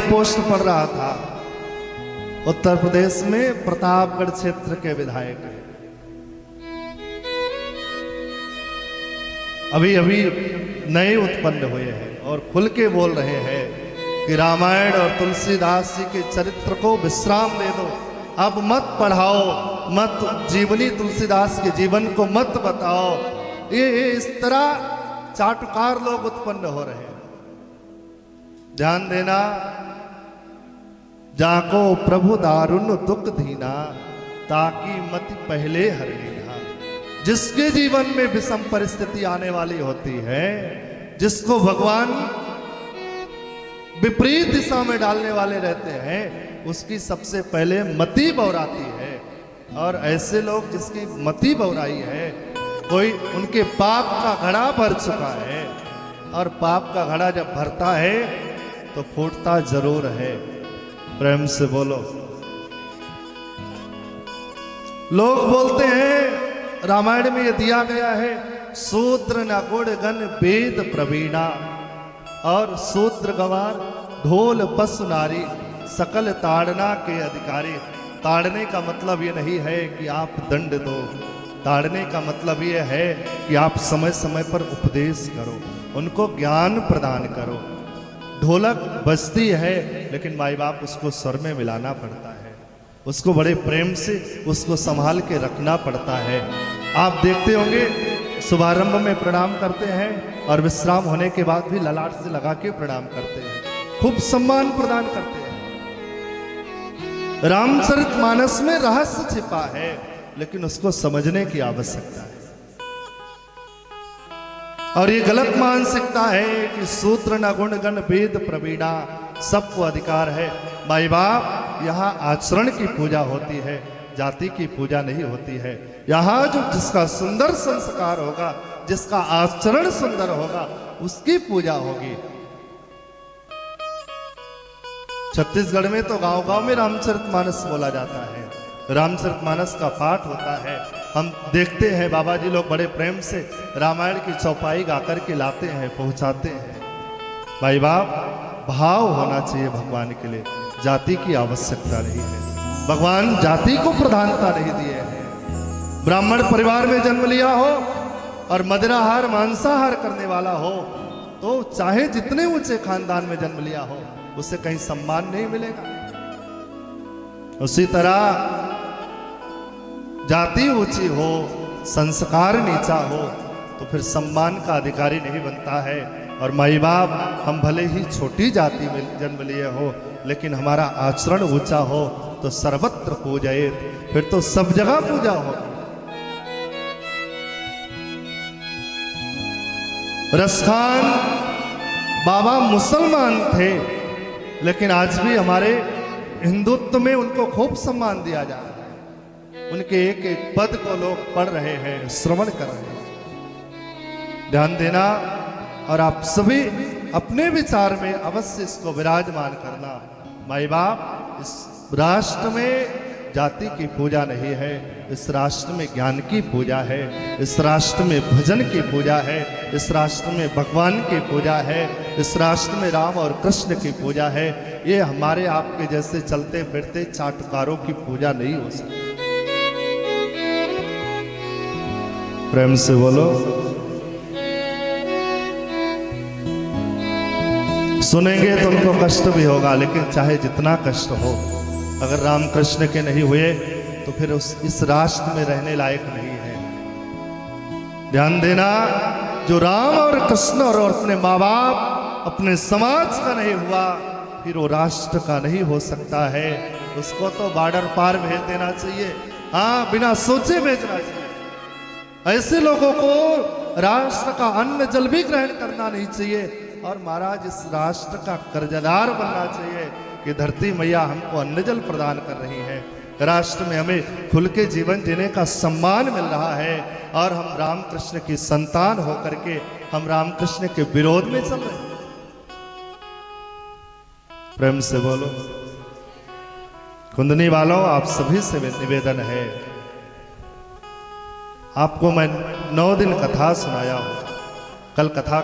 Post पढ़ रहा था, उत्तर प्रदेश में प्रतापगढ़ क्षेत्र के विधायक हैं। अभी अभी नए उत्पन्न हुए हैं और खुल के बोल रहे हैं कि रामायण और तुलसीदास जी के चरित्र को विश्राम दे दो, अब मत पढ़ाओ, मत जीवनी तुलसीदास के जीवन को मत बताओ। ये इस तरह चाटुकार लोग उत्पन्न हो रहे हैं। ध्यान देना, जाको प्रभु दारुण दुख दीना, ताकि मति पहले हर लेना। जिसके जीवन में विषम परिस्थिति आने वाली होती है, जिसको भगवान विपरीत दिशा में डालने वाले रहते हैं, उसकी सबसे पहले मति बौराती है। और ऐसे लोग जिसकी मति बौराई है, कोई उनके पाप का घड़ा भर चुका है, और पाप का घड़ा जब भरता है तो फूटता जरूर है। प्रेम से बोलो। लोग बोलते हैं रामायण में ये दिया गया है, शूद्र नकुड़ गण वेद प्रवीणा, और शूद्र गवार ढोल पशु नारी, सकल ताड़ना के अधिकारी। ताड़ने का मतलब ये नहीं है कि आप दंड दो, ताड़ने का मतलब ये है कि आप समय समय पर उपदेश करो, उनको ज्ञान प्रदान करो। ढोलक बजती है, लेकिन माई बाप उसको स्वर में मिलाना पड़ता है, उसको बड़े प्रेम से उसको संभाल के रखना पड़ता है। आप देखते होंगे शुभारंभ में प्रणाम करते हैं और विश्राम होने के बाद भी ललाट से लगा के प्रणाम करते हैं, खूब सम्मान प्रदान करते हैं। रामचरितमानस में रहस्य छिपा है, लेकिन उसको समझने की आवश्यकता है। और ये गलत मानसिकता है कि शूद्र न गुण गण वेद प्रवीणा, सबको अधिकार है। माई बाप, यहाँ आचरण की पूजा होती है, जाति की पूजा नहीं होती है। यहाँ जो जिसका सुंदर संस्कार होगा, जिसका आचरण सुंदर होगा, उसकी पूजा होगी। छत्तीसगढ़ में तो गांव गांव में रामचरितमानस बोला जाता है, रामचरितमानस का पाठ होता है। हम देखते हैं बाबा जी लोग बड़े प्रेम से रामायण की चौपाई गाकर के लाते हैं, पहुंचाते हैं। भाई बाप, भाव होना चाहिए भगवान के लिए, जाति की आवश्यकता नहीं है। भगवान जाति को प्रधानता नहीं दिए हैं। ब्राह्मण परिवार में जन्म लिया हो और मदिराहार मांसाहार करने वाला हो, तो चाहे जितने ऊंचे खानदान में जन्म लिया हो, उसे कहीं सम्मान नहीं मिलेगा। उसी तरह जाति ऊंची हो, संस्कार नीचा हो, तो फिर सम्मान का अधिकारी नहीं बनता है। और माई बाप, हम भले ही छोटी जाति में जन्म लिए हो, लेकिन हमारा आचरण ऊंचा हो तो सर्वत्र पूजयेत, फिर तो सब जगह पूजा हो। रसखान बाबा मुसलमान थे, लेकिन आज भी हमारे हिंदुत्व में उनको खूब सम्मान दिया जा रहा है। उनके एक एक पद को लोग पढ़ रहे हैं, श्रवण कर रहे हैं। ध्यान देना, और आप सभी अपने विचार में अवश्य इसको विराजमान करना। माई बाप, इस राष्ट्र में जाति की पूजा नहीं है, इस राष्ट्र में ज्ञान की पूजा है, इस राष्ट्र में भजन की पूजा है, इस राष्ट्र में भगवान की पूजा है, इस राष्ट्र में राम और कृष्ण की पूजा है। ये हमारे आपके जैसे चलते फिरते चाटुकारों की पूजा नहीं हो सकती। प्रेम से बोलो। सुनेंगे तो उनको कष्ट भी होगा, लेकिन चाहे जितना कष्ट हो, अगर राम कृष्ण के नहीं हुए तो फिर इस राष्ट्र में रहने लायक नहीं है। ध्यान देना, जो राम और कृष्ण और अपने माँ बाप, अपने समाज का नहीं हुआ, फिर वो राष्ट्र का नहीं हो सकता है। उसको तो बॉर्डर पार भेज देना चाहिए, हाँ, बिना सोचे भेजना चाहिए। ऐसे लोगों को राष्ट्र का अन्न जल भी ग्रहण करना नहीं चाहिए। और महाराज, इस राष्ट्र का कर्जदार बनना चाहिए कि धरती मैया हमको अन्न जल प्रदान कर रही है, राष्ट्र में हमें खुल के जीवन जीने का सम्मान मिल रहा है, और हम रामकृष्ण की संतान होकर के हम रामकृष्ण के विरोध में चल रहे हैं। प्रेम से बोलो। कुंदनी वालों, आप सभी से निवेदन है, आपको मैं 9 दिन कथा सुनाया हूं। कल कथा